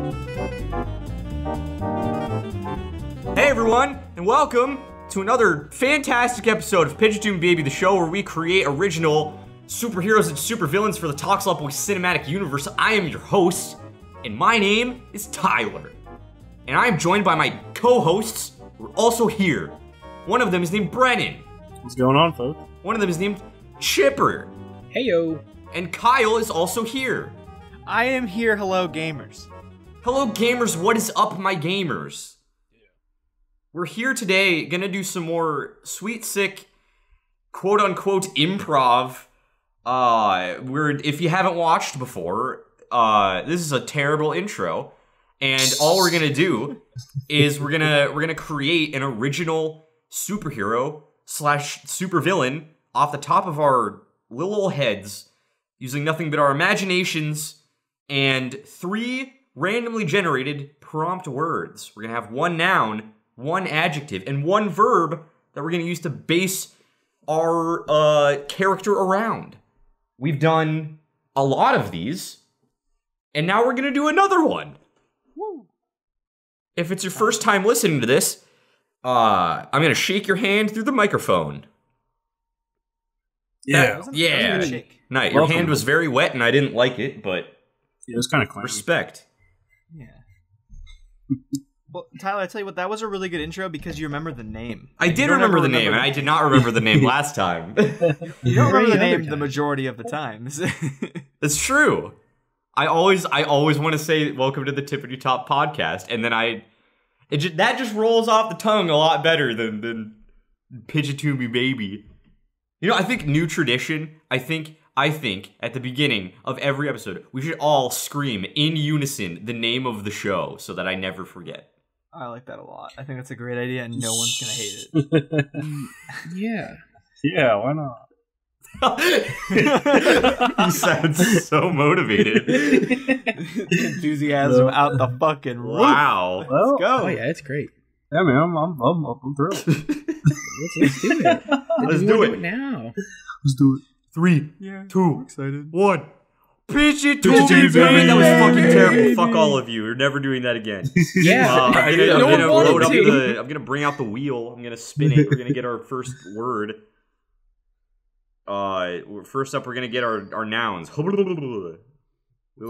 Hey everyone, and welcome to another fantastic episode of Pigeon Baby, the show where we create original superheroes and supervillains for the Talk Slot Boys cinematic universe. I am your host, and my name is Tyler. And I am joined by my co-hosts who are also here. One of them is named Brennan. What's going on, folks? One of them is named Chipper. Heyo. And Kyle is also here. I am here, hello gamers. Hello gamers, what is up my gamers? We're here today, gonna do some more sweet, sick, quote-unquote improv. If you haven't watched before, this is a terrible intro, and all we're gonna do is we're gonna create an original superhero / supervillain off the top of our little old heads, using nothing but our imaginations and 3 randomly generated prompt words. We're gonna have 1 noun, 1 adjective, and 1 verb that we're going to use to base our character around. We've done a lot of these, and now we're going to do another one. Woo. If it's your first time listening to this, I'm going to shake your hand through the microphone. Yeah. Nice. Your hand was very wet, and I didn't like it, but it was kind of clean. Respect. Yeah. Well, Tyler, I tell you what, that was a really good intro because you remember the name. I did remember the name, and I did not remember the name last time. You don't remember the name the majority of the times. It's true. I always want to say welcome to the Tippity Top podcast, and then that just rolls off the tongue a lot better than Pigeon to Me Baby. You know, I think new tradition. I think at the beginning of every episode, we should all scream in unison the name of the show so that I never forget. I like that a lot. I think that's a great idea, and no one's gonna hate it. Yeah. Yeah, why not? You sound so motivated. Enthusiasm out the fucking roof. Wow. Well, Let's go. Oh yeah, it's great. yeah, man, I'm thrilled. Let's do it. Let's do it now. Let's do it. 3, Yeah, 2, excited. 1. Pigeon to Pigeon to Me Me, Baby. baby. That was fucking terrible. Fuck all of you. We're never doing that again. Yeah. I'm No one gonna wanted load up to. I'm gonna bring out the wheel. I'm gonna spin it. We're gonna get our first word. First up, we're gonna get our nouns. Wheel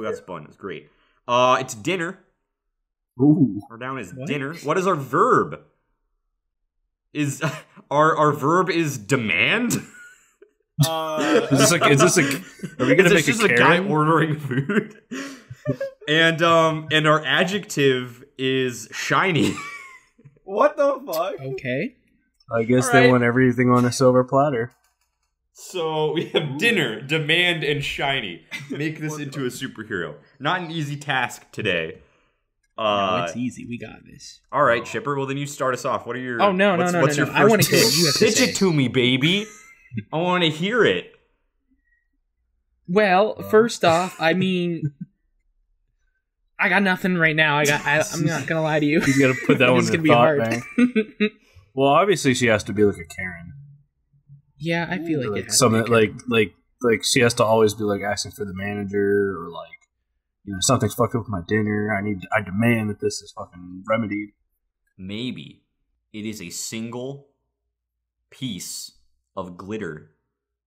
got spun. It's great. It's dinner. Ooh. Our noun is What? dinner. What is our verb? Our verb is demand? Is this like, are we gonna make just a a guy Karen? ordering food? and our adjective is shiny. What the fuck? Okay. I guess All they right. want everything on a silver platter. So we have dinner, demand, and shiny. Make this into a superhero. Not an easy task today. No, it's easy. We got this. All right, Chipper. Well, then you start us off. What are your? Oh, no. What's your I wanna first hear what you have to pitch say. it to me, baby. I want to hear it. Well, first off, I mean, I got nothing right now. I'm not gonna lie to you. He's gonna put that one It's in gonna the be thought hard. bank. Well, obviously she has to be like a Karen. Yeah, I feel like it Like has something to be like she has to always be like asking for the manager, or like, you know, something's fucked up with my dinner. I demand that this is fucking remedied. Maybe it is a single piece of glitter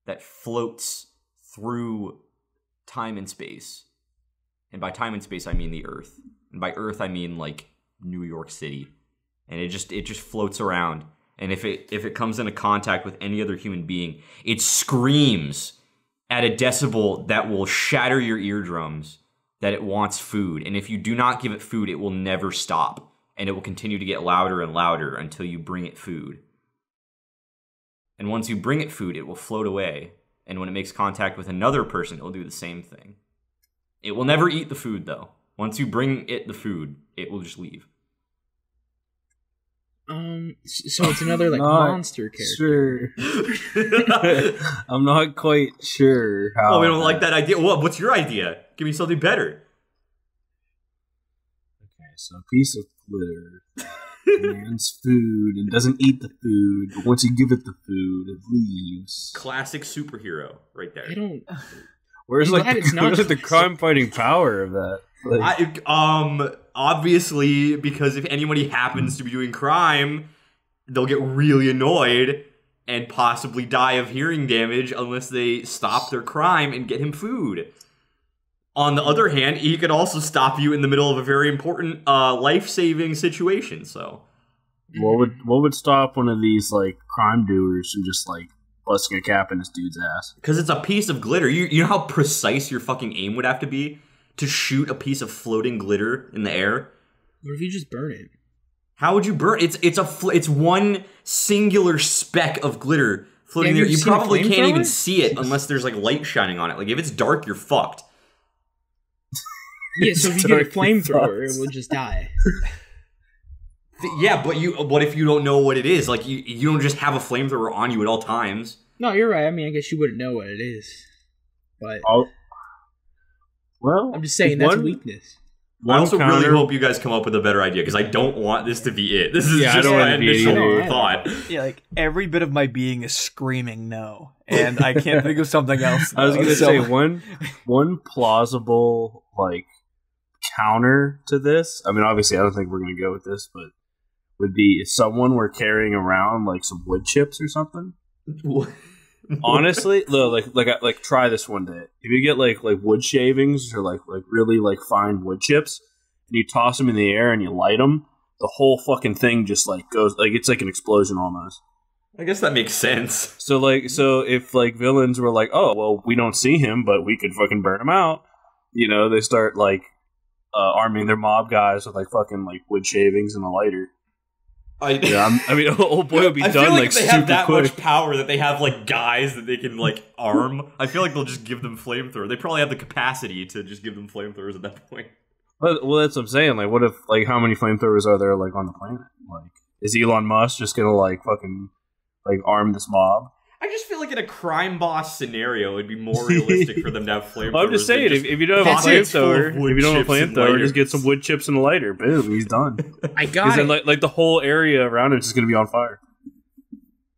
that floats through time and space. And by time and space, I mean the Earth. And by Earth, I mean like New York City. And it just floats around. And if it comes into contact with any other human being, it screams at a decibel that will shatter your eardrums that it wants food. And if you do not give it food, it will never stop. And it will continue to get louder and louder until you bring it food. And once you bring it food, it will float away. And when it makes contact with another person, it will do the same thing. It will never eat the food, though. Once you bring it the food, it will just leave. So it's another like monster character. Sure. I'm not quite sure how. Oh, we don't like that idea. What's your idea? Give me something better. Okay, so a piece of glitter demands food and doesn't eat the food, but once you give it the food, it leaves. Classic superhero right there. I don't. Where's That like is not the crime fighting power of that? Like, Obviously, because if anybody happens to be doing crime, they'll get really annoyed and possibly die of hearing damage unless they stop their crime and get him food. On the other hand, he could also stop you in the middle of a very important life-saving situation, so... what would stop one of these, like, crime doers from just, like, busting a cap in this dude's ass? Because it's a piece of glitter. You know how precise your fucking aim would have to be to shoot a piece of floating glitter in the air? What if you just burn it? How would you burn? It's one singular speck of glitter floating there. You probably can't even see it unless there's like light shining on it. Like if it's dark, you're fucked. Yeah, so if you get a flamethrower, it will just die. Yeah, but what if you don't know what it is? Like you don't just have a flamethrower on you at all times. No, you're right. I mean, I guess you wouldn't know what it is, but well, I'm just saying that's a weakness. I also really hope you guys come up with a better idea because I don't want this to be it. This is just my initial thought. Yeah, like every bit of my being is screaming no, and I can't think of something else. I was going to say one plausible like counter to this. I mean, obviously, I don't think we're going to go with this, but would be if someone were carrying around like some wood chips or something. Honestly, like try this one day. If you get like wood shavings or like really like fine wood chips, and you toss them in the air and you light them, the whole fucking thing just like goes like it's like an explosion almost. I guess that makes sense. So if like villains were like, oh well, we don't see him, but we could fucking burn him out. You know, they start like arming their mob guys with like fucking like wood shavings and a lighter. I mean, old boy would be done like they super have that quick. much power that they have like guys that they can like arm. I feel like they'll just give them flamethrower. They probably have the capacity to just give them flamethrowers at that point. Well, that's what I'm saying. Like, what if like how many flamethrowers are there like on the planet? Like, is Elon Musk just gonna like fucking like arm this mob? I just feel like in a crime boss scenario, it'd be more realistic for them to have flamethrowers. Well, I'm just saying, if you don't have a flamethrower, just get some wood chips and a lighter. Boom, he's done. I got it. Then, like the whole area around it's just gonna be on fire.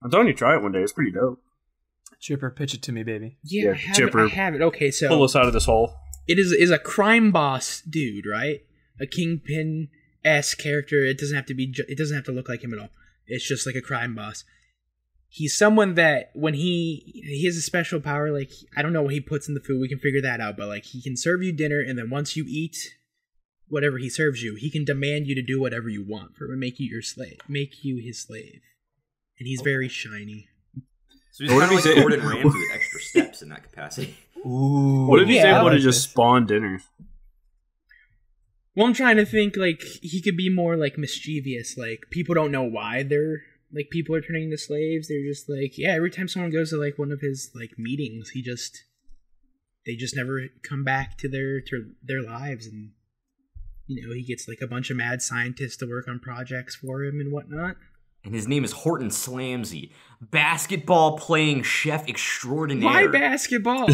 I'm telling you, try it one day. It's pretty dope. Chipper, pitch it to me, baby. Yeah, I have it. Okay, so pull us out of this hole. It is a crime boss dude, right? A kingpin-esque character. It doesn't have to be. It doesn't have to look like him at all. It's just like a crime boss. He's someone that when he has a special power, like I don't know what he puts in the food, we can figure that out, but like he can serve you dinner and then once you eat whatever he serves you, he can demand you to do whatever you want for him and make you his slave. And he's very shiny. So he's kind of like Gordon Ramsay with extra steps in that capacity. Ooh. What if he's able to just spawn dinners? Well, I'm trying to think like he could be more like mischievous, like people don't know why they're like people are turning into slaves. They're just like, yeah, every time someone goes to like one of his like meetings, they just never come back to their lives, and you know, he gets like a bunch of mad scientists to work on projects for him and whatnot. And his name is Morton Slamsey, basketball playing chef extraordinaire. Why basketball?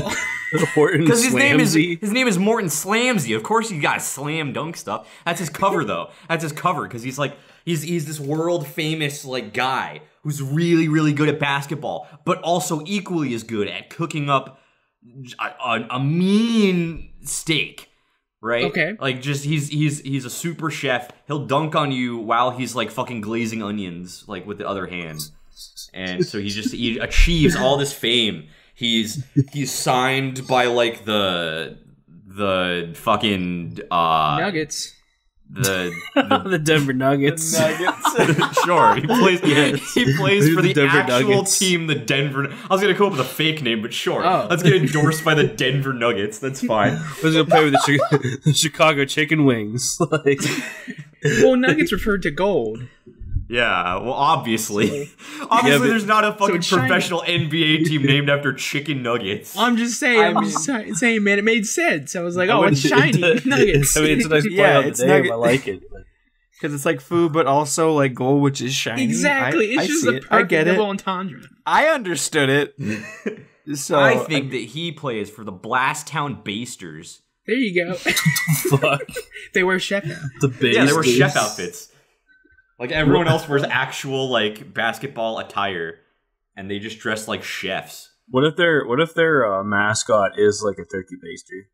Because his name is Morton Slamsey. Of course, you got slam dunk stuff. That's his cover though. That's his cover because he's like he's this world famous like guy who's really really good at basketball, but also equally as good at cooking up a mean steak. Right? Okay. Like just he's a super chef. He'll dunk on you while he's like fucking glazing onions like with the other hand. And so he achieves all this fame. He's signed by like the fucking Nuggets. The Denver Nuggets. Sure, he plays for the actual Nuggets. Team, the Denver. I was gonna come up with a fake name, but sure, let's get endorsed by the Denver Nuggets. That's fine. I was gonna play with the Chicago Chicken Wings. Like, well, Nuggets referred to gold. Yeah, well, obviously, there's not a fucking professional NBA team named after chicken nuggets. I'm just saying, saying, man, it made sense. I was like, oh, it's shiny nuggets. I mean, it's a nice play on the name. I like it because it's like food, but also like gold, which is shiny. Exactly, it's just the perfect double entendre. I understood it. So I think that he plays for the Blasttown Basters. There you go. Fuck, they wear chef outfits. Yeah, they wear chef outfits. Like everyone else wears actual like basketball attire, and they just dress like chefs. What if their mascot is like a turkey baster?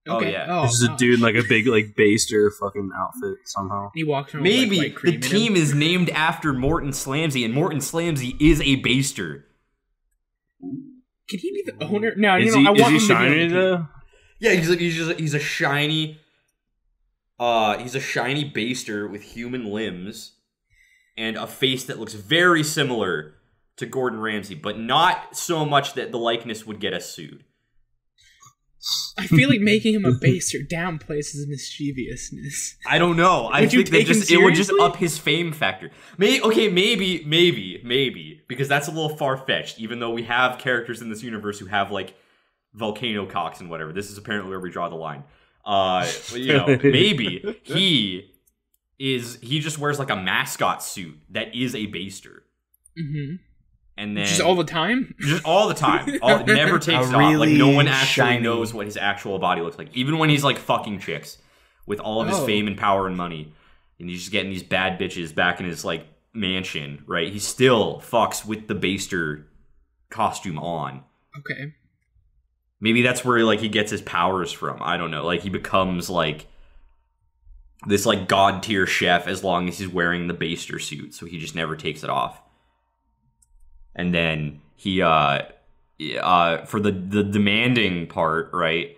Oh, yeah. This is a dude in like a big like baster fucking outfit somehow. He walks around Maybe with, like, white cream the in team him. is named after Morton Slamsey, and Morton Slamsey is a baster. Can he be the owner? No, Is I want he him to be shiny on the team. though? Yeah, he's a shiny baster with human limbs and a face that looks very similar to Gordon Ramsay, but not so much that the likeness would get us sued. I feel like making him a baster downplays his mischievousness. I don't know. I Would you think that take him it would just seriously? up his fame factor. Maybe, because that's a little far-fetched, even though we have characters in this universe who have, like, volcano cocks and whatever. This is apparently where we draw the line. Maybe he just wears, like, a mascot suit that is a baster. Mm-hmm. And then Just all the time? Just all the time. It never takes it off. Like, really no one actually shiny- knows what his actual body looks like. Even when he's, like, fucking chicks with all of his fame and power and money. And he's just getting these bad bitches back in his, like, mansion, right? He still fucks with the baster costume on. Okay. Maybe that's where, like, he gets his powers from. I don't know. Like, he becomes, like, this, like, god-tier chef as long as he's wearing the baster suit. So he just never takes it off. And then he, for the demanding part, right?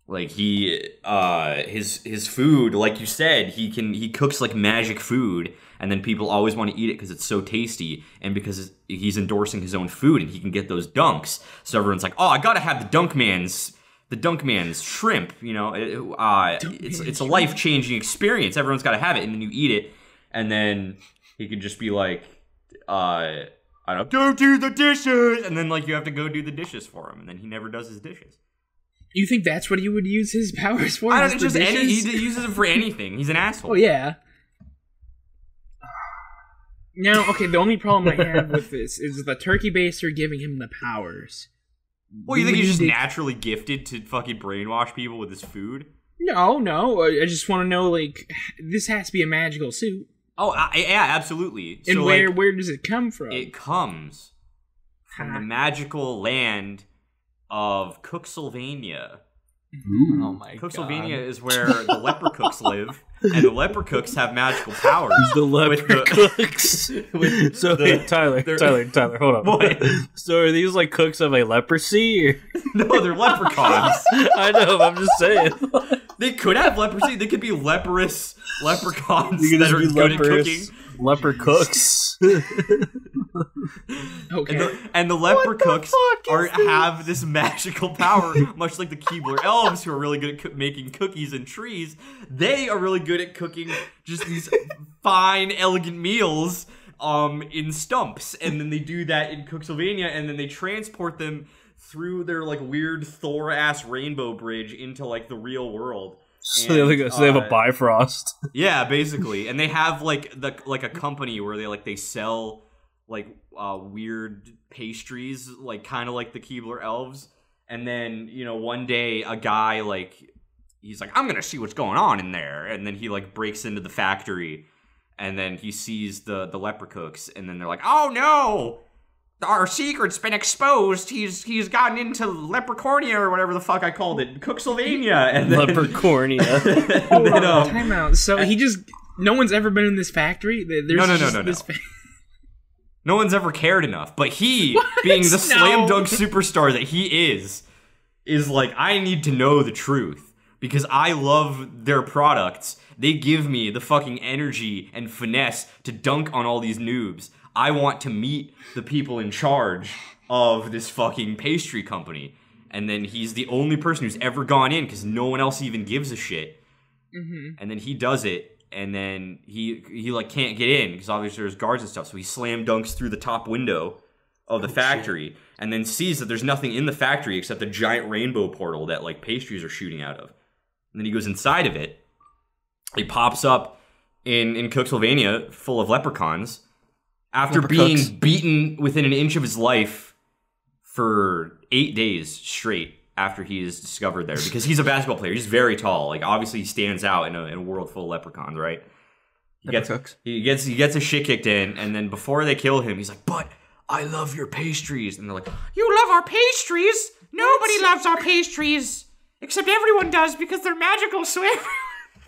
Like his food, like you said, he cooks like magic food, and then people always want to eat it because it's so tasty, and because he's endorsing his own food, and he can get those dunks. So everyone's like, oh, I gotta have the Dunkman's shrimp. You know, it's a life-changing experience. Everyone's gotta have it, and then you eat it, and then he can just be like, I don't do the dishes, and then like you have to go do the dishes for him, and then he never does his dishes. You think that's what he would use his powers for? I don't know, Just just the he dishes? uses it for anything. He's an asshole. Oh, yeah. Now, okay, the only problem I have with this is the turkey baster giving him the powers. Well, you think he's just Would- naturally gifted to fucking brainwash people with his food? No. I just want to know, like, this has to be a magical suit. Oh, yeah, absolutely. And So, where like, does it come from? it comes from the magical land of Cooksylvania. Oh my Cooksylvania is where the leper cooks live, and the leper cooks have magical powers. The leper with the- cooks. with So the- wait, Tyler, hold on. What? So are these like cooks of a leprosy? Or? No, they're leprechauns. I know, but I'm just saying. They could have leprosy. They could be leprous leprechauns You could that just are be good at leprous cooking. leper cooks. Okay. And the leper cooks fuck is have this magical power, much like the Keebler elves, who are really good at making cookies and trees. They are really good at cooking just these fine, elegant meals in stumps, and then they do that in Cooksylvania, and then they transport them through their like weird Thor-ass rainbow bridge into like the real world. So they have a Bifrost. Yeah, basically, and they have like a company where they sell like weird pastries, like kind of like the Keebler elves. And then one day a guy he's like, I'm gonna see what's going on in there, and then he like breaks into the factory, and then he sees the leper cooks, and then they're like, oh no, our secret's been exposed. He's gotten into leprecornia or whatever the fuck I called it, Cooksylvania, and then Leprecornia. and then, Time out. So no one's ever been in this factory? There's No. This no one's ever cared enough, but he, being the slam dunk superstar that he is like, I need to know the truth because I love their products. They give me the fucking energy and finesse to dunk on all these noobs. I want to meet the people in charge of this fucking pastry company. And then he's the only person who's ever gone in because no one else even gives a shit. Mm-hmm. And then he does it, and then he like can't get in because obviously there's guards and stuff. So he slam dunks through the top window of the factory, and then sees that there's nothing in the factory except a giant rainbow portal that like pastries are shooting out of. And then he goes inside of it. He pops up in Cooksylvania full of leprechauns after being beaten within an inch of his life for 8 days straight. After he is discovered there, because he's a basketball player, he's very tall. Like obviously, he stands out in a world full of leprechauns, right? He gets his shit kicked in, and then before they kill him, he's like, "But I love your pastries," and they're like, "You love our pastries? Nobody loves our pastries Except everyone does because they're magical, so everyone...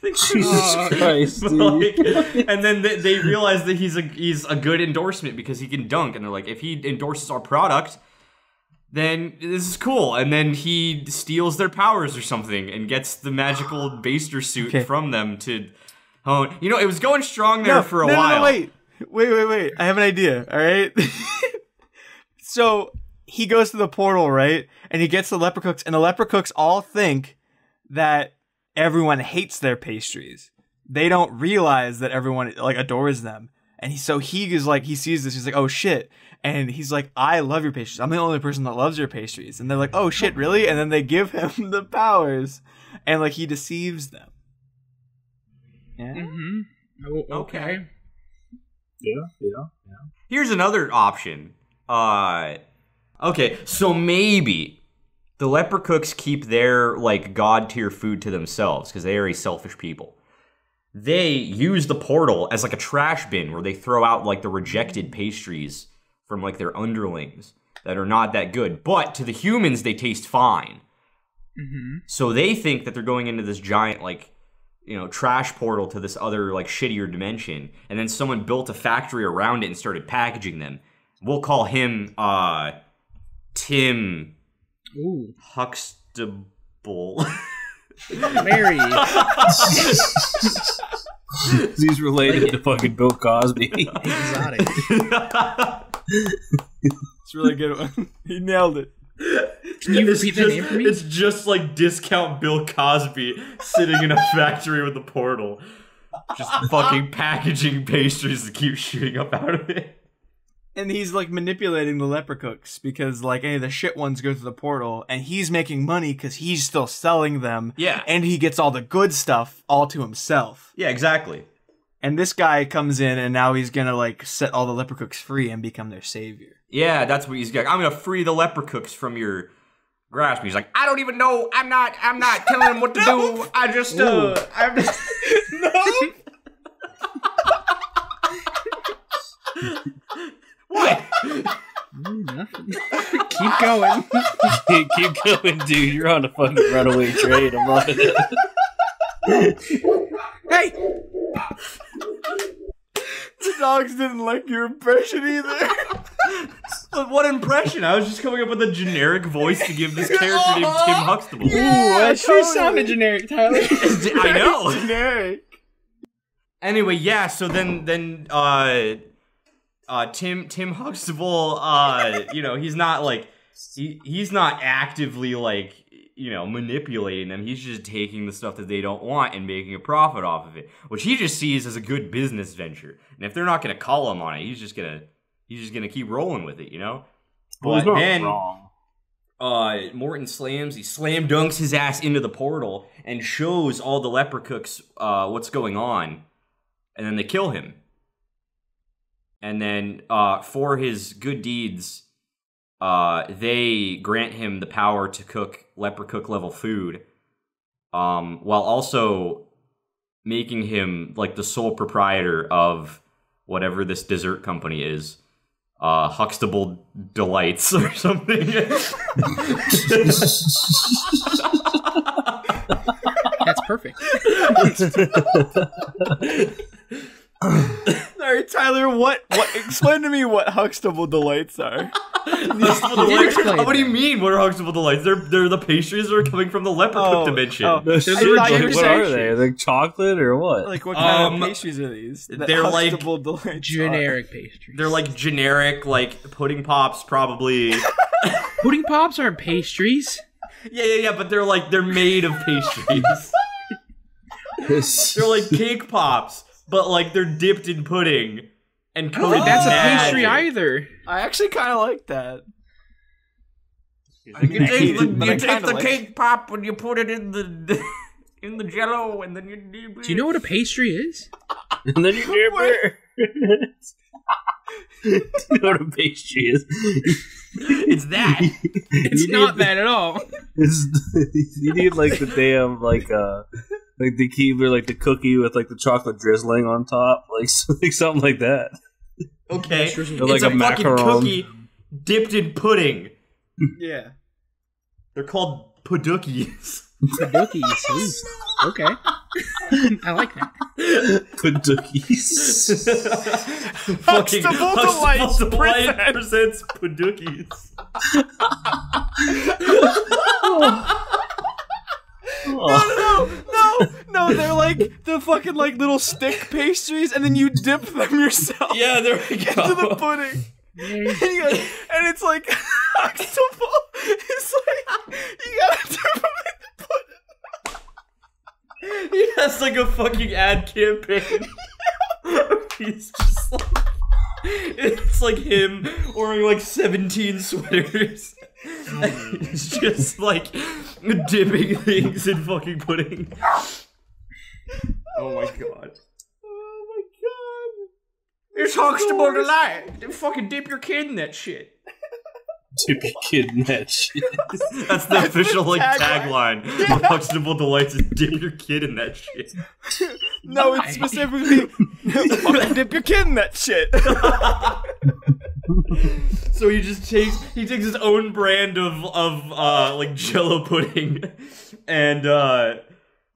Jesus Christ, dude. And then they realize that he's a good endorsement because he can dunk, and they're like, if he endorses our product, then this is cool. And then he steals their powers or something and gets the magical baster suit from them to hone. You know, it was going strong there for a while. No, wait. I have an idea, all right? So he goes to the portal, right? And he gets the leprechauns, and the leprechauns all think that everyone hates their pastries. They don't realize that everyone like adores them. And he sees this, he's like, oh shit. And he's like, I love your pastries. I'm the only person that loves your pastries. And they're like, oh shit, really? And then they give him the powers. And like he deceives them. Yeah. Mm-hmm. Oh, okay. Yeah. Here's another option. Okay, so maybe the leprechauns keep their, like, god-tier food to themselves, because they are a selfish people. They use the portal as, like, a trash bin where they throw out, like, the rejected pastries from, like, their underlings that are not that good. But to the humans, they taste fine. Mm-hmm. So they think that they're going into this giant, like, you know, trash portal to this other, like, shittier dimension. And then someone built a factory around it and started packaging them. We'll call him, Tim... Ooh. Huxtable. Mary. He's related to fucking Bill Cosby. Exotic. It's a really good one. He nailed it. Can you repeat that name for me? It's just like discount Bill Cosby sitting in a factory with a portal. Just fucking packaging pastries to keep shooting up out of it. And he's like manipulating the leprechauns because like any of the shit ones go through the portal, and he's making money because he's still selling them. Yeah. And he gets all the good stuff all to himself. Yeah, exactly. And this guy comes in, and now he's gonna like set all the leprechauns free and become their savior. Yeah, that's what he's got. I'm gonna free the leprechauns from your grasp. He's like, I don't even know. I'm not telling him what to do. I just I'm just no. What? Nothing. Keep going. Keep going, dude. You're on a fucking runaway train. I'm loving it. Hey! The dogs didn't like your impression either. What impression? I was just coming up with a generic voice to give this character named Tim Huxtable. Ooh, that sure sounded generic, Tyler. I know. Generic. Anyway, yeah. So then, Tim Huxtable, you know, he's not like he's not actively like, you know, manipulating them. He's just taking the stuff that they don't want and making a profit off of it, which he just sees as a good business venture. And if they're not going to call him on it, he's just gonna keep rolling with it, you know. Well, but then, wrong. Morton Slamsey slam dunks his ass into the portal and shows all the leprechauns what's going on, and then they kill him. And then, for his good deeds, they grant him the power to cook leprechaun level food, while also making him like the sole proprietor of whatever this dessert company is, Huxtable Delights or something. That's perfect. Sorry, Tyler, what explain to me what Huxtable Delights are. Huxtable Delights? What do you mean, what are Huxtable Delights? They're the pastries that are coming from the leprechaun dimension. What are they? Like chocolate or what? Like what kind of pastries are these? They're like Delights generic pastries. They're like generic, like pudding pops, probably. Pudding pops aren't pastries. Yeah, but they're made of pastries. They're like cake pops, but like they're dipped in pudding and coated. That's a magic. pastry either. I actually kind of like that. You take the cake pop and you put it in the in the Jello, and then you. Do you know what a pastry is? And then you dip it. Do you know what a pastry is? It's that. It's not that at all. You need like the damn like the Keebler, like the cookie with like the chocolate drizzling on top, like something like that. Okay, it's like a a fucking macaron cookie dipped in pudding. Yeah, they're called pudookies. Padookies. Ooh, okay. I like that. Padookies. Fucking Huxtable Delight presents Padookies. No, they're like the fucking like little stick pastries, and then you dip them yourself Yeah, there we go. into the pudding. And it's like Huxtable. It's like you gotta dip them in the pudding. He has like a fucking ad campaign. He's just like, it's like him wearing like 17 sweaters. He's just like dipping things in fucking pudding. Oh my god. Oh my god. It's Huxtable Delight. Fucking dip your kid in that shit. Dip your kid in that shit. That's the official like tagline of Huxtable Delights is dip your kid in that shit. No, it's specifically fucking dip your kid in that shit. So he just takes his own brand of like Jello pudding and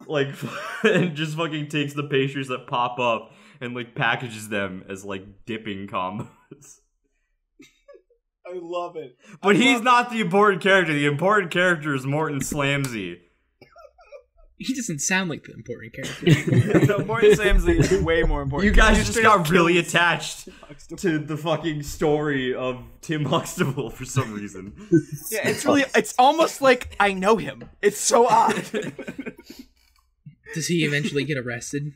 like and just fucking takes the pastries that pop up and like packages them as like dipping combos. I love it. But he's not the important character. The important character is Morton Slamsey. He doesn't sound like the important character. No, Morton Slamsey is way more important. You guys He just straight got up really kills attached Huxtable. to the fucking story of Tim Huxtable for some reason. Yeah, it's almost like I know him. It's so odd. Does he eventually get arrested?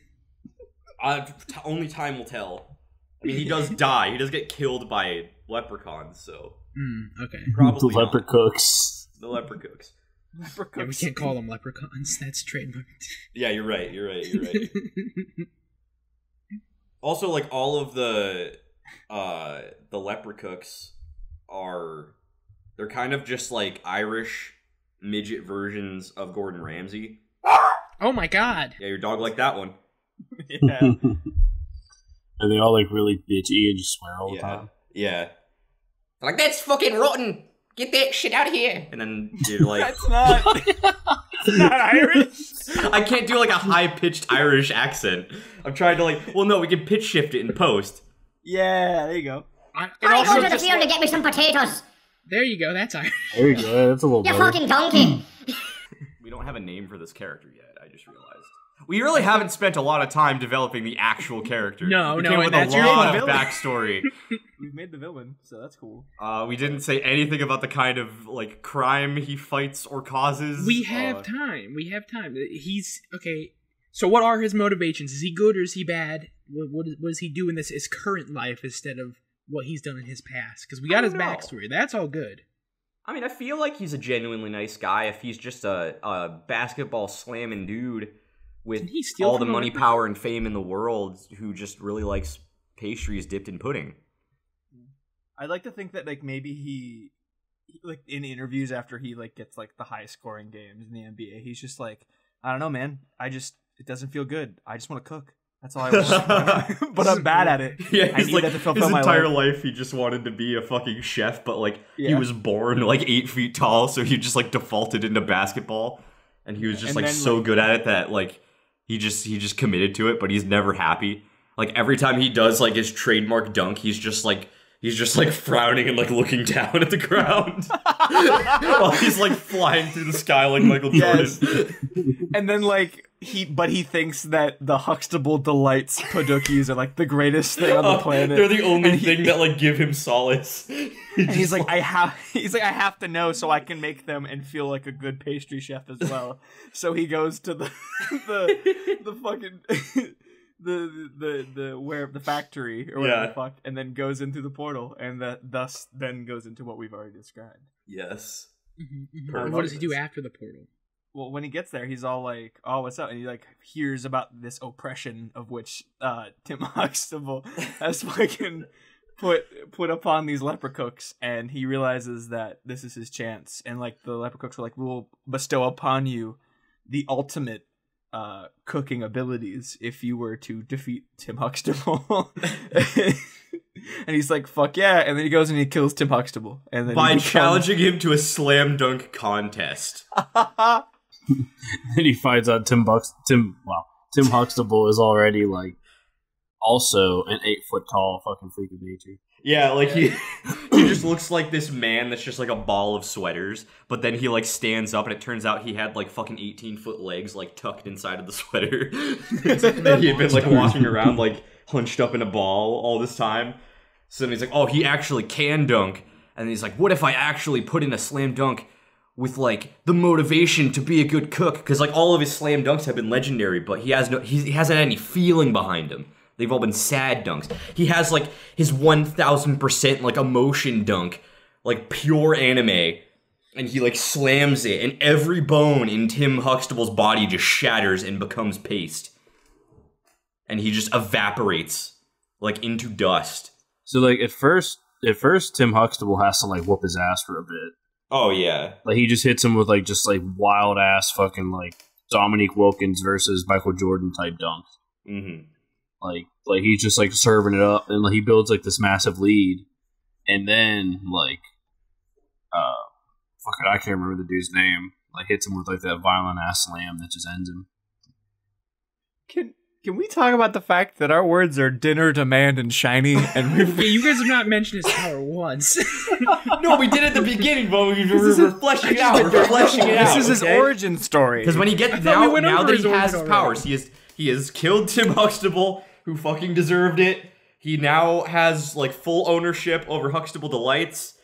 Only time will tell. I mean, he does die. He does get killed by leprechauns, so Okay. probably The leper not. cooks. The leper cooks. Yeah, we can't call them leprechauns. That's trademarked. Yeah, you're right. Also, like all of the leper cooks they're kind of just like Irish midget versions of Gordon Ramsay. Oh my god. Yeah, your dog liked that one. Yeah. Are they all like really bitchy and just swear all the time? Yeah. Like, that's fucking rotten. Get that shit out of here. And then you're like, That's not Irish. I can't do like a high-pitched Irish accent. I'm trying to like, well, no, we can pitch shift it in post. Yeah, there you go. It I also go to the just field to get me some potatoes. there you go. That's Irish. There you go. That's a little You better. fucking donkey. We don't have a name for this character yet, I just realized. We really haven't spent a lot of time developing the actual character. No, we no, came and with that's a your lot of villain. backstory. We've made the villain, so that's cool. We didn't say anything about the kind of like crime he fights or causes. We have time. We have time. He's okay. So, what are his motivations? Is he good or is he bad? What does he do in his current life instead of what he's done in his past? Because we got his don't know. backstory. That's all good. I mean, I feel like he's a genuinely nice guy if he's just a basketball slamming dude with Didn't he steal all the from a money, leprechaun? power, and fame in the world who just really likes pastries dipped in pudding. I'd like to think that like maybe he like in interviews after he like gets like the high scoring games in the NBA, he's just like, I don't know, man. It doesn't feel good. I just want to cook. That's all I want. But I'm bad at it. Yeah, I he's need like, that to fulfill his my entire life. life he just wanted to be a fucking chef, but like he Yeah. was born like 8 feet tall, so he just like defaulted into basketball, and he was just And like then, so like- good at it that like he just committed to it, but he's never happy. Like every time he does like his trademark dunk, he's just like frowning and like looking down at the ground while he's like flying through the sky like Michael Jordan. Yes. And then like he thinks that the Huxtable Delights Padookies are like the greatest thing on the planet. They're the only And he- thing that like give him solace. And he's like, I have to know so I can make them and feel like a good pastry chef as well. So he goes to the fucking the factory or whatever Yeah. the fuck, and then goes into the portal, and thus then goes into what we've already described. Yes. And what does he do after the portal? Well, when he gets there, he's all like, "Oh, what's up?" And he like hears about this oppression of which Tim Huxtable has fucking put upon these leper cooks, and he realizes that this is his chance. And like the leper cooks are like, "We'll bestow upon you the ultimate cooking abilities if you were to defeat Tim Huxtable." And he's like, "Fuck yeah!" And then he goes and he kills Tim Huxtable, and then By he becomes- challenging him to a slam dunk contest. Then he finds out Tim Huxtable is already like also an 8-foot tall fucking freak of nature. Yeah, like he just looks like this man that's just like a ball of sweaters, but then he like stands up and it turns out he had like fucking 18-foot legs like tucked inside of the sweater. And then he had been like walking around like hunched up in a ball all this time. So then he's like, oh, he actually can dunk. And he's like, what if I actually put in a slam dunk with like the motivation to be a good cook? Because like all of his slam dunks have been legendary, but he hasn't had any feeling behind him. They've all been sad dunks. He has like his 1000% like emotion dunk, like pure anime, and he like slams it, and every bone in Tim Huxtable's body just shatters and becomes paste, and he just evaporates like into dust. So like at first Tim Huxtable has to like whoop his ass for a bit. Oh yeah, like he just hits him with like just like wild ass fucking like Dominique Wilkins versus Michael Jordan type dunks. Mm-hmm. Like he's just like serving it up, and like, he builds like this massive lead, and then like, fucking I can't remember the dude's name. Like hits him with like that violent ass slam that just ends him. Can we talk about the fact that our words are dinner, demand, and shiny? And you guys have not mentioned his power once. No, we did at the beginning, but we're fleshing it out. We're fleshing it out. This is his origin story. Because when he gets now that he has his powers, he has killed Tim Huxtable, who fucking deserved it. He now has like full ownership over Huxtable Delights.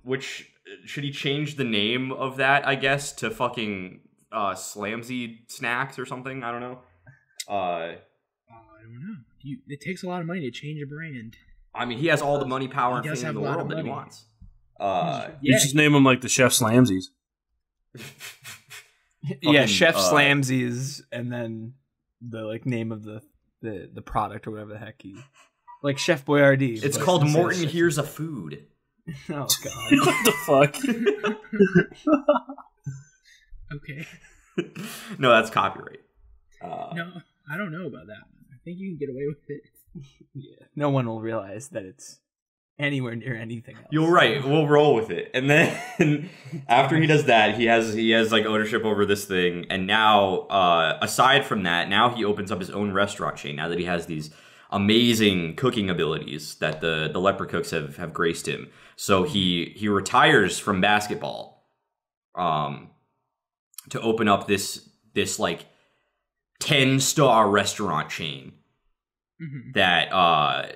Which should he change the name of that? I guess to fucking Slamsey Snacks or something. I don't know. I don't know. It takes a lot of money to change a brand. I mean, he has all the money, power, and fame in the world that he wants. You just name him like the Chef Slamsies. Yeah, Chef Slamsies, and then the like name of the product or whatever the heck he like Chef Boyardee. It's called Morton Here's a Food. Oh god. What the fuck? Okay. No, that's copyright. No, I don't know about that one. I think you can get away with it. Yeah. No one will realize that it's anywhere near anything else. You're right. We'll roll with it. And then after he does that, he has like ownership over this thing. And now, aside from that, now he opens up his own restaurant chain. Now that he has these amazing cooking abilities that the leper cooks have graced him. So he retires from basketball, to open up this like 10-star restaurant chain. Mm-hmm. That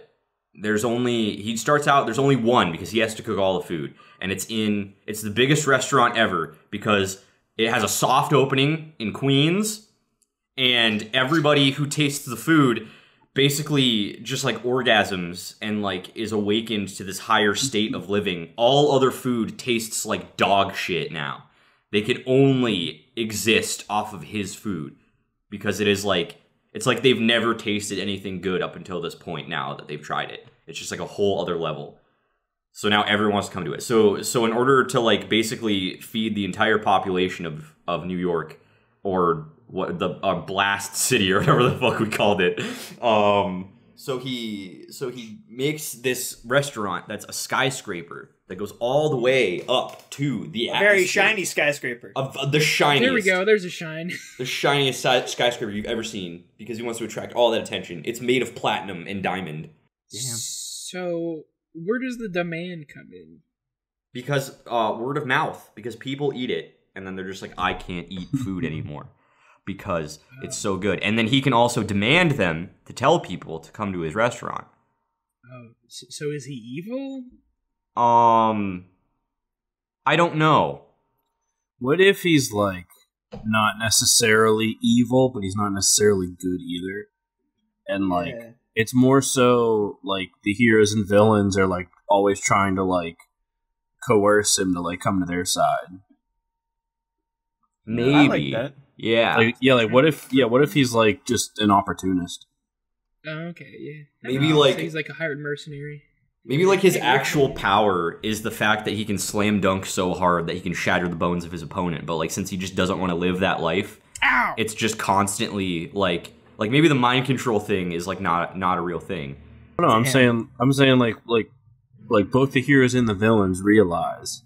there's only one because he has to cook all the food, and it's the biggest restaurant ever because it has a soft opening in Queens, and everybody who tastes the food basically just like orgasms and like is awakened to this higher state of living. All other food tastes like dog shit now. They can only exist off of his food because it's like they've never tasted anything good up until this point now that they've tried it. It's just like a whole other level. So now everyone wants to come to it. So in order to like basically feed the entire population of New York, or what the Blast City or whatever the fuck we called it, so he makes this restaurant that's a skyscraper that goes all the way up to the very shiny skyscraper. Of the shiniest. There we go. There's a shine. The shiniest skyscraper you've ever seen because he wants to attract all that attention. It's made of platinum and diamond. Damn. So where does the demand come in? Because word of mouth. Because people eat it and then they're just like, I can't eat food anymore because it's so good. And then he can also demand them to tell people to come to his restaurant. Oh, so is he evil? I don't know. What if he's like not necessarily evil, but he's not necessarily good either? And like it's more so like the heroes and villains are like always trying to like coerce him to like come to their side. Maybe. I like that. Yeah. Like what if he's like just an opportunist? Oh, okay, yeah. Maybe like so he's like a hired mercenary. Maybe like his actual power is the fact that he can slam dunk so hard that he can shatter the bones of his opponent. But like since he just doesn't want to live that life, it's just constantly like maybe the mind control thing is like not a real thing. No, I'm saying like both the heroes and the villains realize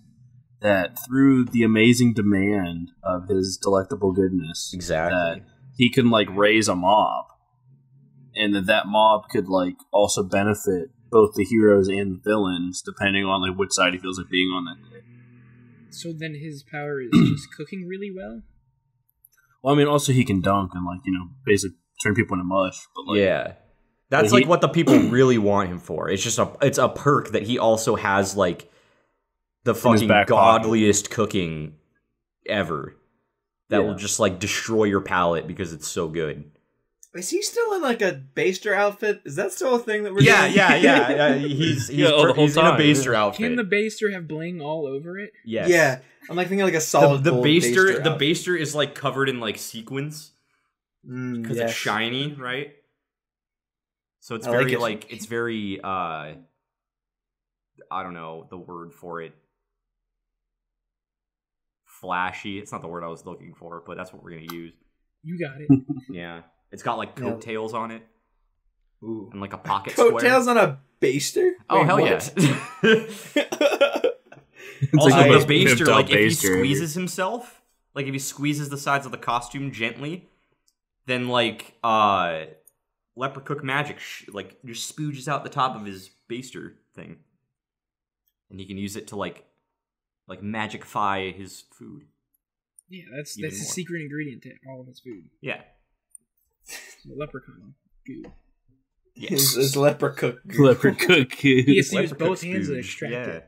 that through the amazing demand of his delectable goodness, that he can like raise a mob, and that mob could like also benefit both the heroes and villains, depending on like which side he feels like being on that day. So then his power is just cooking really well? Well, I mean, also he can dunk and like, basically turn people into mush. But like, yeah. That's like what the people really want him for. It's just it's a perk that he also has like the fucking godliest cooking ever. That will just like destroy your palate because it's so good. Is he still in like a baster outfit? Is that still a thing that we're doing? Yeah. He's in a baster outfit. Can the baster have bling all over it? Yes. Yeah. I'm like thinking like a solid the gold baster. The outfit. baster is like covered in like sequins because it's shiny, right? So it's very like it's very I don't know the word for it. Flashy. It's not the word I was looking for, but that's what we're gonna use. You got it. Yeah. It's got like coattails on it. Ooh. And like a pocket square. Coattails on a baster? Oh, Wait, hell what? Also, like the baster, like if he baster. squeezes himself, like if he squeezes the sides of the costume gently, then like Leprechaun magic like just spooges out the top of his baster thing. And he can use it to like magicify his food. Yeah, that's the secret ingredient to all of his food. Yeah. Leprechaun goo. Yes. His leprechaun. Leprechaun goo. He has to use both hands to extract it.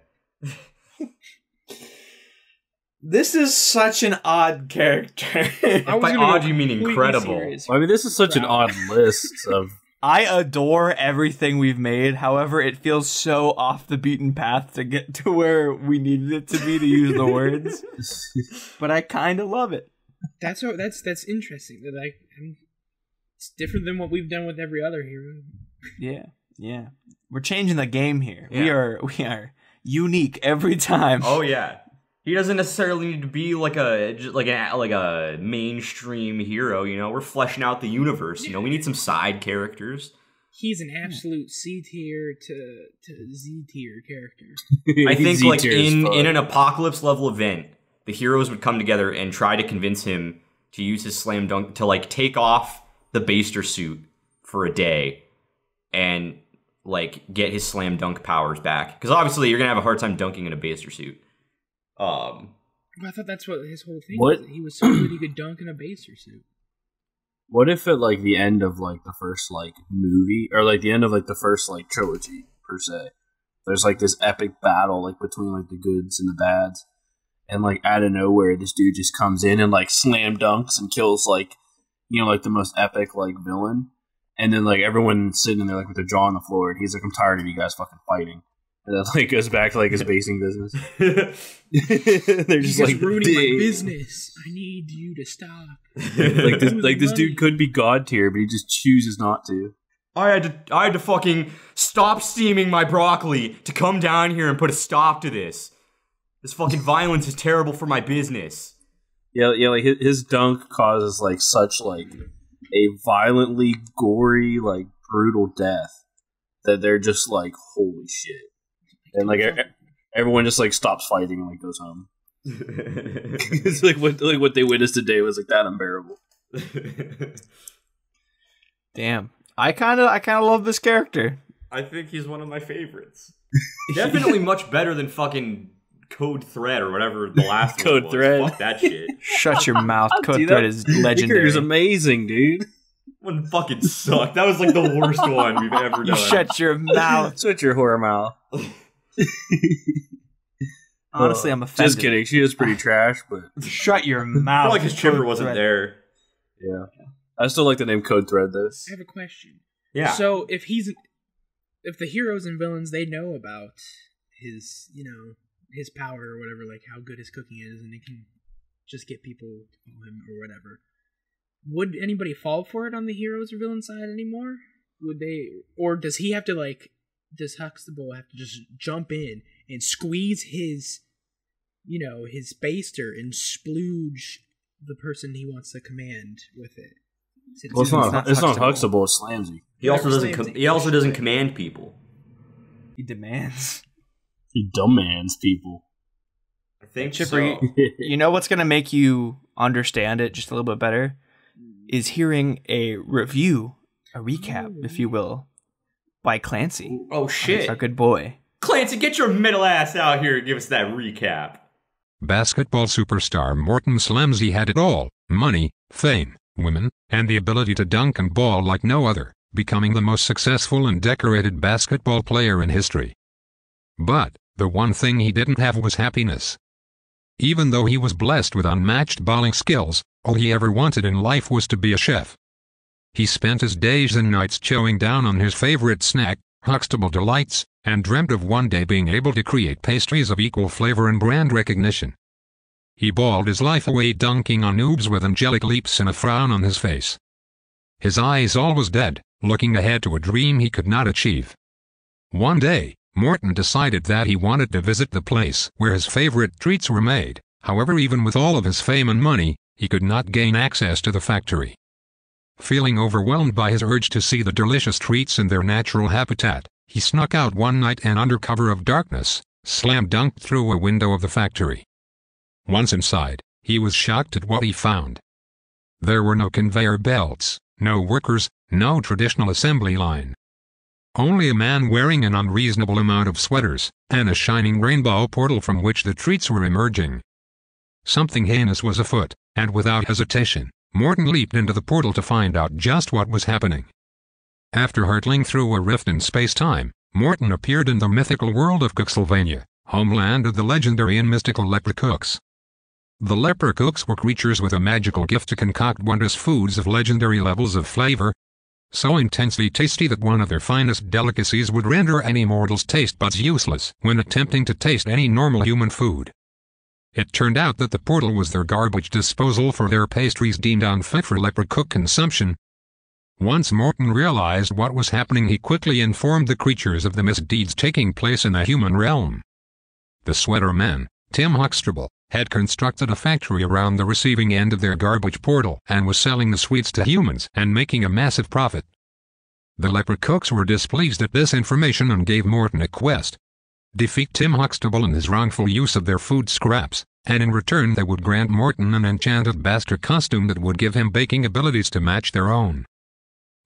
This is such an odd character. By odd, you mean incredible. I mean, this is such an odd list of... I adore everything we've made. However, it feels so off the beaten path to get to where we needed it to be to use the words. But I kind of love it. That's interesting. That it's different than what we've done with every other hero. Yeah. We're changing the game here. Yeah. We are unique every time. Oh yeah. He doesn't necessarily need to be like a mainstream hero, We're fleshing out the universe, We need some side characters. He's an absolute C tier to Z tier character. I think like in an apocalypse level event, the heroes would come together and try to convince him to use his slam dunk to like take off the baster suit for a day and like get his slam dunk powers back. Because obviously you're gonna have a hard time dunking in a baster suit. I thought that's what his whole thing was. He was so good he could dunk in a baster suit. What if at like the end of like the first like movie or like the end of like the first like trilogy per se, there's like this epic battle like between like the goods and the bads, and like out of nowhere this dude just comes in and like slam dunks and kills like like the most epic like villain, and then like everyone's sitting there like with their jaw on the floor, and he's like, I'm tired of you guys fucking fighting. And then like goes back to like his basing business. They're just like ruining my business. I need you to stop. like this dude could be god tier, but he just chooses not to. I had to fucking stop steaming my broccoli to come down here and put a stop to this. This fucking violence is terrible for my business. Yeah, like his dunk causes like such like a violently gory, like brutal death that they're just like, holy shit. And like everyone just like stops fighting and like goes home. It's like what they witnessed today was like that unbearable. Damn, I kind of love this character. I think he's one of my favorites. Definitely much better than fucking Code Thread or whatever the last Code one was. Thread. Fuck that shit. Shut your mouth. Code Thread is legendary. It's amazing, dude. One fucking sucked. That was like the worst one we've ever done. You shut your mouth. Shut your whore mouth. Honestly, I'm offended. Just kidding. She is pretty trash, but shut your mouth. I feel like his chipper wasn't there. Yeah, I still like the name Code Thread though. I have a question. Yeah. So if the heroes and villains, they know about his his power or whatever, like how good his cooking is, and he can just get people to follow him or whatever. Would anybody fall for it on the heroes or villain side anymore? Would they, or does he have to like? Does Huxtable have to just jump in and squeeze his, his baster and splooge the person he wants to command with it? Well, it's not Huxtable. It's Slamsey. He also doesn't command people. He demands. He demands people. I think Chipper, so. you know what's going to make you understand it just a little bit better? Is hearing a review, a recap, if you will, by Clancy. Oh, shit. Our good boy. Clancy, get your middle ass out here and give us that recap. Basketball superstar Morton Slamsey had it all: money, fame, women, and the ability to dunk and ball like no other, becoming the most successful and decorated basketball player in history. But the one thing he didn't have was happiness. Even though he was blessed with unmatched balling skills, all he ever wanted in life was to be a chef. He spent his days and nights chowing down on his favorite snack, Huxtable Delights, and dreamt of one day being able to create pastries of equal flavor and brand recognition. He balled his life away dunking on noobs with angelic leaps and a frown on his face. His eyes always dead, looking ahead to a dream he could not achieve. One day, Morton decided that he wanted to visit the place where his favorite treats were made. However, even with all of his fame and money, he could not gain access to the factory. Feeling overwhelmed by his urge to see the delicious treats in their natural habitat, he snuck out one night and under cover of darkness, slam dunked through a window of the factory. Once inside, he was shocked at what he found. There were no conveyor belts, no workers, no traditional assembly line. Only a man wearing an unreasonable amount of sweaters, and a shining rainbow portal from which the treats were emerging. Something heinous was afoot, and without hesitation, Morton leaped into the portal to find out just what was happening. After hurtling through a rift in space-time, Morton appeared in the mythical world of Cuxsylvania, homeland of the legendary and mystical leprechauns. The leprechauns were creatures with a magical gift to concoct wondrous foods of legendary levels of flavor, so intensely tasty that one of their finest delicacies would render any mortal's taste buds useless when attempting to taste any normal human food. It turned out that the portal was their garbage disposal for their pastries deemed unfit for leprechaun consumption. Once Morton realized what was happening, he quickly informed the creatures of the misdeeds taking place in the human realm. The sweater man, Tim Huxtable, had constructed a factory around the receiving end of their garbage portal and was selling the sweets to humans and making a massive profit. The leprechauns were displeased at this information and gave Morton a quest: defeat Tim Huxtable in his wrongful use of their food scraps, and in return they would grant Morton an enchanted bastard costume that would give him baking abilities to match their own.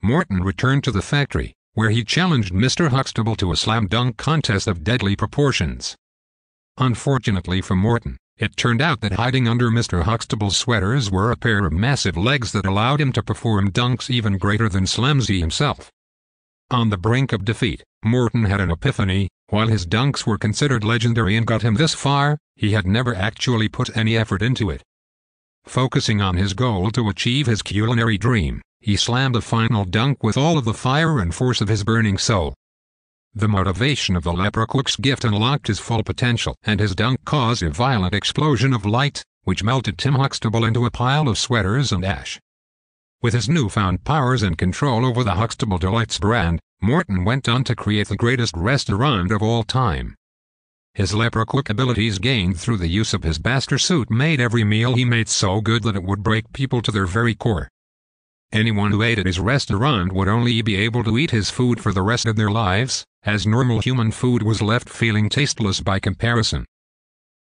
Morton returned to the factory, where he challenged Mr. Huxtable to a slam dunk contest of deadly proportions. Unfortunately for Morton, it turned out that hiding under Mr. Huxtable's sweaters were a pair of massive legs that allowed him to perform dunks even greater than Slamsey himself. On the brink of defeat, Morton had an epiphany. While his dunks were considered legendary and got him this far, he had never actually put any effort into it. Focusing on his goal to achieve his culinary dream, he slammed a final dunk with all of the fire and force of his burning soul. The motivation of the leprechaun's gift unlocked his full potential, and his dunk caused a violent explosion of light, which melted Tim Huxtable into a pile of sweaters and ash. With his newfound powers and control over the Huxtable Delights brand, Morton went on to create the greatest restaurant of all time. His leprechaun abilities gained through the use of his bastard suit made every meal he made so good that it would break people to their very core. Anyone who ate at his restaurant would only be able to eat his food for the rest of their lives, as normal human food was left feeling tasteless by comparison.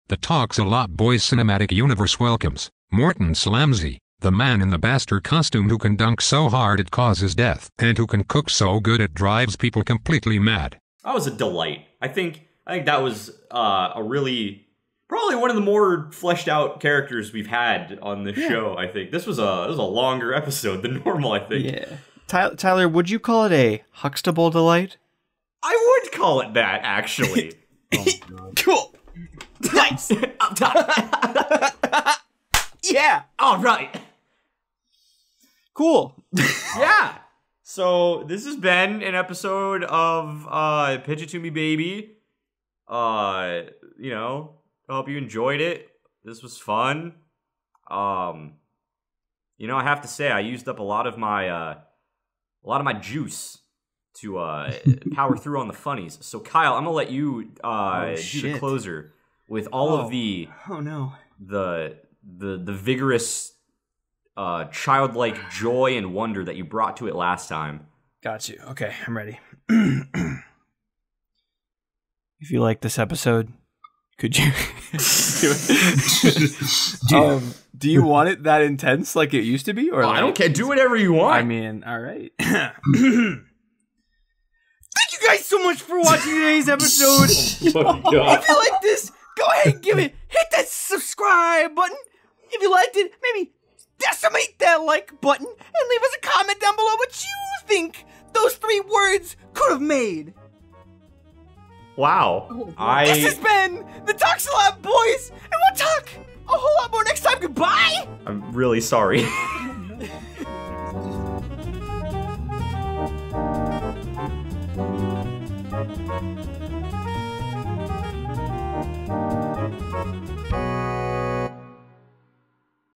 The Talks a Lot Boys cinematic universe welcomes Morton Slamsey, the man in the bastard costume who can dunk so hard it causes death, and who can cook so good it drives people completely mad. That was a delight. I think that was probably one of the more fleshed out characters we've had on this show. I think this was a longer episode than normal. I think. Yeah. Tyler, would you call it a Huxtable delight? I would call it that, actually. Oh, God. Cool. Nice. Up top. Yeah. All right. Cool. Yeah. So this has been an episode of Pitch It To Me Baby. I hope you enjoyed it. This was fun. I have to say I used up a lot of my juice to power through on the funnies. So Kyle, I'm gonna let you do the closer with all of the vigorous childlike joy and wonder that you brought to it last time. Got you. Okay, I'm ready. If you like this episode, Could you? Do you want it that intense like it used to be, or I don't care. Do whatever you want. I mean, all right. Thank you guys so much for watching today's episode. If you like this, go ahead and hit that subscribe button. If you liked it, maybe decimate that like button and leave us a comment down below what you think those 3 words could have made. Wow. This has been the Talks a Lot Boys, and we'll talk a whole lot more next time. Goodbye. I'm really sorry.